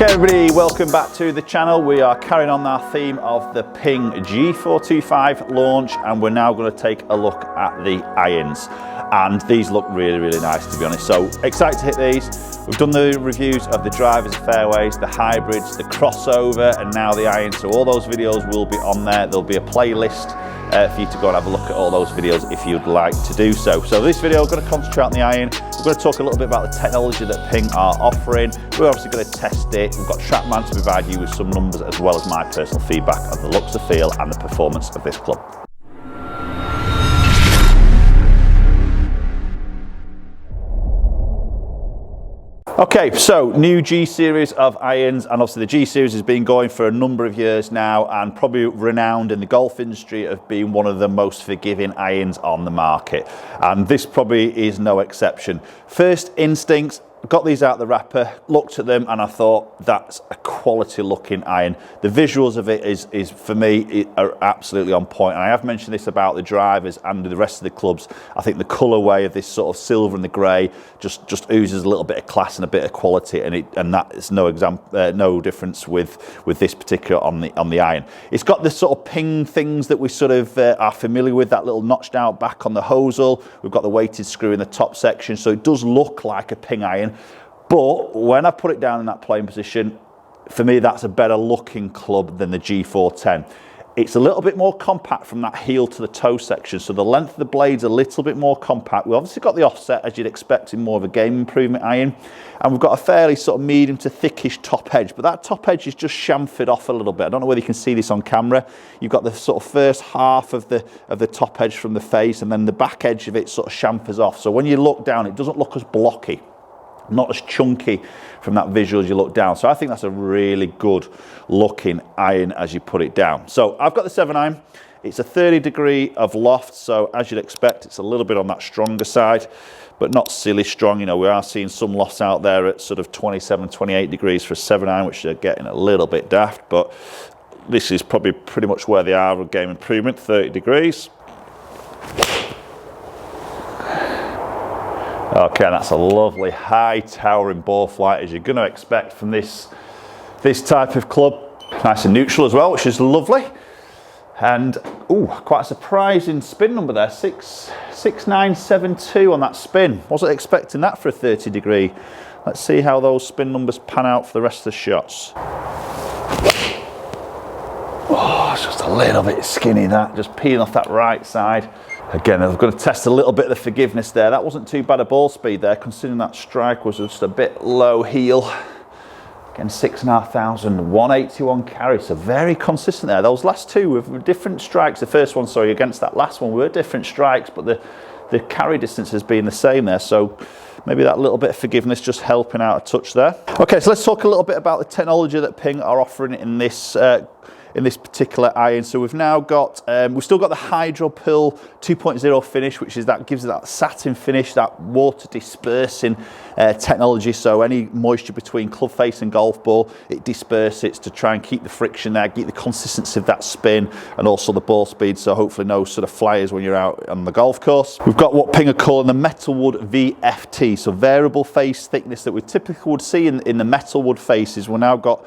Okay everybody, welcome back to the channel. We are carrying on our theme of the Ping G425 launch, and we're now going to take a look at the irons. And these look really nice, to be honest. So excited to hit these. We've done the reviews of the drivers, fairways, the hybrids, the crossover, and now the irons. So all those videos will be on there. There'll be a playlist for you to go and have a look at all those videos if you'd like to do so. So this video, we're going to concentrate on the iron. We're going to talk a little bit about the technology that Ping are offering. We're obviously going to test it. We've got Trackman to provide you with some numbers, as well as my personal feedback on the looks, the feel, and the performance of this club. Okay, so new G series of irons, and obviously the G series has been going for a number of years now and probably renowned in the golf industry of being one of the most forgiving irons on the market, and this probably is no exception. First instincts, got these out of the wrapper, looked at them, and I thought that's a quality looking iron. The visuals of it is for me, are absolutely on point. And I have mentioned this about the drivers and the rest of the clubs. I think the colourway of this sort of silver and the grey just oozes a little bit of class and a bit of quality, and that is no difference with this particular on the iron. It's got the sort of Ping things that we sort of are familiar with, that little notched out back on the hosel. We've got the weighted screw in the top section, so it does look like a Ping iron. But when I put it down in that playing position, for me that's a better looking club than the G410. It's a little bit more compact from that heel to the toe section, so the length of the blade's a little bit more compact. We've obviously got the offset, as you'd expect in more of a game improvement iron, and we've got a fairly sort of medium to thickish top edge, but that top edge is just chamfered off a little bit. I don't know whether you can see this on camera. You've got the sort of first half of the top edge from the face, and then the back edge of it sort of chamfers off. So when you look down, it doesn't look as blocky, not as chunky from that visual as you look down. So I think that's a really good looking iron as you put it down. So I've got the 7-iron. It's a 30 degree of loft, so as you'd expect, it's a little bit on that stronger side, but not silly strong. You know, we are seeing some lofts out there at sort of 27, 28 degrees for a 7-iron, which are getting a little bit daft, but this is probably pretty much where they are with game improvement, 30 degrees. Okay, that's a lovely high towering ball flight, as you're going to expect from this type of club. Nice and neutral as well, which is lovely. And quite a surprising spin number there, 6972 on that spin. Wasn't expecting that for a 30 degree. Let's see how those spin numbers pan out for the rest of the shots. Oh, it's just a little bit skinny, that, just peeling off that right side. Again, I'm going to test a little bit of the forgiveness there. That wasn't too bad a ball speed there, considering that strike was just a bit low heel. Again, 6,500, 181 carry, so very consistent there. Those last two were different strikes. The first one, sorry, against that last one were different strikes, but the carry distance has been the same there. So maybe that little bit of forgiveness just helping out a touch there. Okay, so let's talk a little bit about the technology that Ping are offering in this particular iron. So we've now got, we've still got the Hydro Pill 2.0 finish, which is gives it that satin finish, that water dispersing technology. So any moisture between club face and golf ball, it disperses to try and keep the friction there, keep the consistency of that spin, and also the ball speed. So hopefully no sort of flyers when you're out on the golf course. We've got what Ping are calling the Metalwood VFT, so variable face thickness that we typically would see in the metalwood faces. We've now got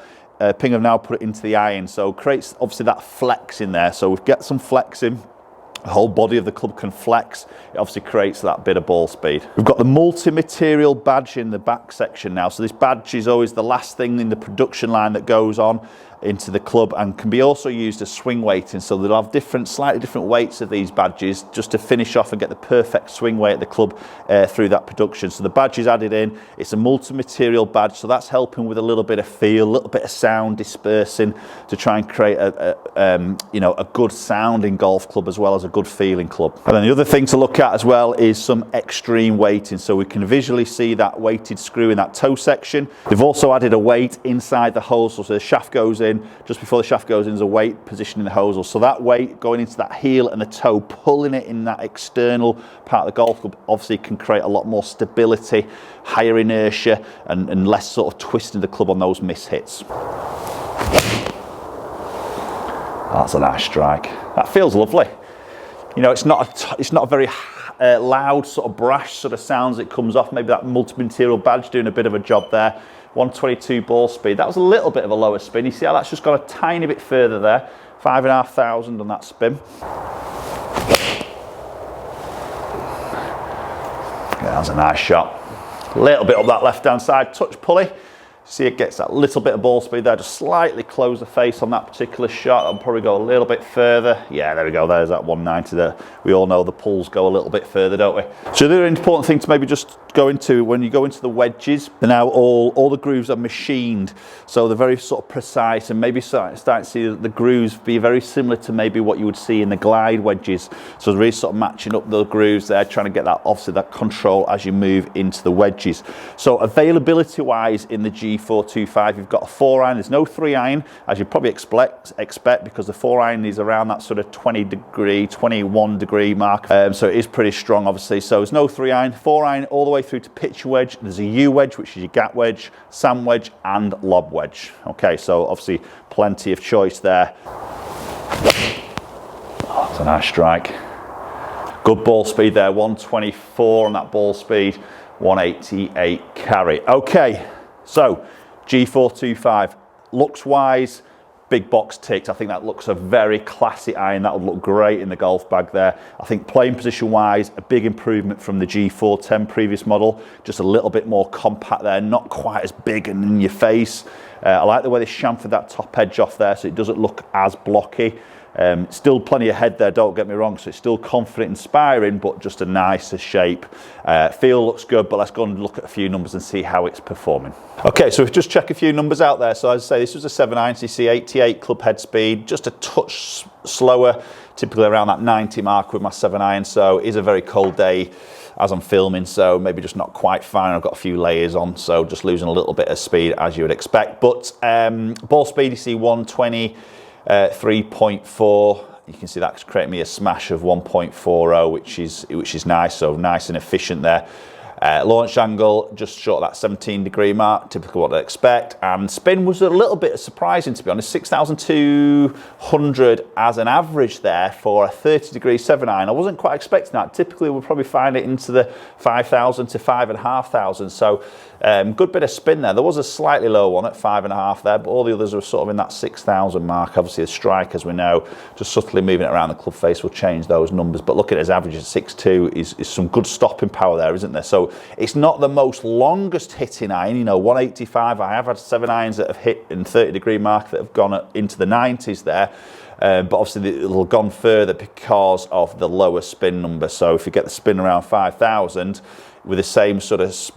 Ping have now put it into the iron, so creates obviously that flex in there. So we get some flex in. The whole body of the club can flex. It obviously creates that bit of ball speed. We've got the multi-material badge in the back section now. So this badge is always the last thing in the production line that goes on into the club, and can be also used as swing weighting. So they'll have slightly different weights of these badges just to finish off and get the perfect swing weight at the club through that production. So the badge is added in. It's a multi-material badge, so that's helping with a little bit of feel, a little bit of sound dispersing to try and create a good sounding golf club as well as a good feeling club. And then the other thing to look at as well is some extreme weighting, so we can visually see that weighted screw in that toe section. They've also added a weight inside the hosel, so the shaft goes in. Just before the shaft goes in, there's a weight position in the hosel, so that weight going into that heel and the toe, pulling it in that external part of the golf club, obviously can create a lot more stability, higher inertia, and less sort of twisting the club on those miss hits. That's a nice strike. That feels lovely. You know, it's not a very loud sort of brash sort of sounds it comes off. Maybe that multi-material badge doing a bit of a job there. 122 ball speed. That was a little bit of a lower spin. You see how that's just got a tiny bit further there. 5,500 on that spin. Yeah, that was a nice shot. A little bit up that left-hand side, touch pulley. See, it gets that little bit of ball speed there. Just slightly close the face on that particular shot. I'll probably go a little bit further. Yeah, there we go. There's that 190 there. We all know the pulls go a little bit further, don't we? So the other important thing to maybe just go into, when you go into the wedges, they're now all the grooves are machined. So they're very sort of precise, and maybe start to see the grooves be very similar to maybe what you would see in the glide wedges. So really sort of matching up the grooves there, trying to get that, obviously, that control as you move into the wedges. So availability-wise in the G425, you've got a 4-iron. There's no 3-iron, as you probably expect, because the 4-iron is around that sort of 21 degree mark. So it is pretty strong, obviously. So there's no 3-iron, 4-iron all the way through to pitch wedge. There's a U wedge, which is your gap wedge, sand wedge, and lob wedge. Okay, so obviously plenty of choice there. Oh, that's a nice strike. Good ball speed there, 124 on that ball speed, 188 carry. Okay, so G425, looks wise, big box ticked. I think that looks a very classy iron. That would look great in the golf bag there. I think playing position wise, a big improvement from the G410 previous model. Just a little bit more compact there, not quite as big and in your face. I like the way they chamfered that top edge off there, so it doesn't look as blocky. Still plenty of head there, don't get me wrong, so it's still confident, inspiring, but just a nicer shape. Feel looks good, but let's go and look at a few numbers and see how it's performing. Okay, so we've just checked a few numbers out there. So as I say, this was a 7-iron, so you see 88 club head speed, just a touch slower, typically around that 90 mark with my 7-iron, so it is a very cold day as I'm filming, so maybe just not quite fine. I've got a few layers on, so just losing a little bit of speed as you would expect. But ball speed, you see 120, 3.4. You can see that's creating me a smash of 1.40, which is nice. So nice and efficient there. Launch angle just short of that 17 degree mark, typically what I'd expect. And spin was a little bit surprising, to be honest. 6,200 as an average there for a 30 degree 7-iron. I wasn't quite expecting that. Typically we'll probably find it into the 5,000 to 5,500. So good bit of spin there. There was a slightly low one at 5.5 there, but all the others were sort of in that 6,000 mark. Obviously the strike, as we know, just subtly moving it around the club face will change those numbers. But look at his average at 6.2 is some good stopping power there, isn't there? So it's not the most longest hitting iron, you know, 185. I have had 7-irons that have hit in 30 degree mark that have gone into the 90s there. But obviously it'll have gone further because of the lower spin number. So if you get the spin around 5,000 with the same sort of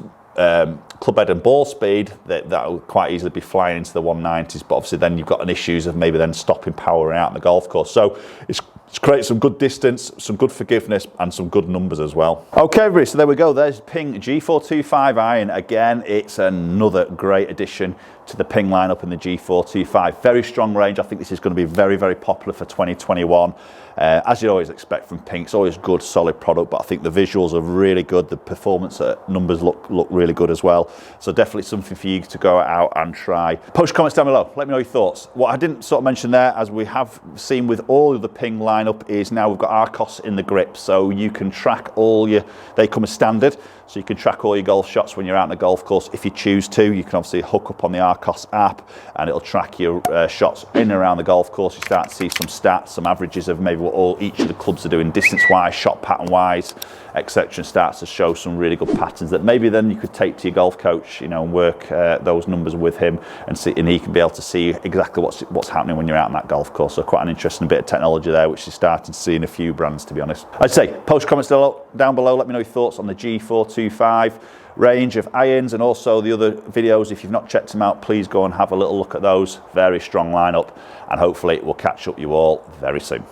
club head and ball speed, that'll quite easily be flying into the 190s. But obviously then you've got an issues of maybe then stopping power out in the golf course. So it's created some good distance, some good forgiveness, and some good numbers as well. Okay, everybody, so there we go. There's Ping G425 iron. Again, it's another great addition to the Ping lineup in the G425. Very strong range. I think this is going to be very, very popular for 2021. As you always expect from Ping, it's always good, solid product, but I think the visuals are really good. The performance numbers look really good as well. So definitely something for you to go out and try. Post comments down below. Let me know your thoughts. What I didn't sort of mention there, as we have seen with all of the Ping lineup, is now we've got Arcos in the grip, so you can track all your, they come as standard, so you can track all your golf shots when you're out on the golf course if you choose to. You can obviously hook up on the Arcos app and it'll track your shots in and around the golf course. You start to see some stats, some averages of maybe what each of the clubs are doing distance-wise, shot pattern-wise, etc., and starts to show some really good patterns that maybe then you could take to your golf coach, you know, and work those numbers with him and see, and he can be able to see exactly what's happening when you're out on that golf course. So quite an interesting bit of technology there, which is starting to see in a few brands, to be honest. I'd say post comments down below. Let me know your thoughts on the G425 range of irons and also the other videos. If you've not checked them out, please go and have a little look at those. Very strong lineup, and hopefully we'll catch up you all very soon.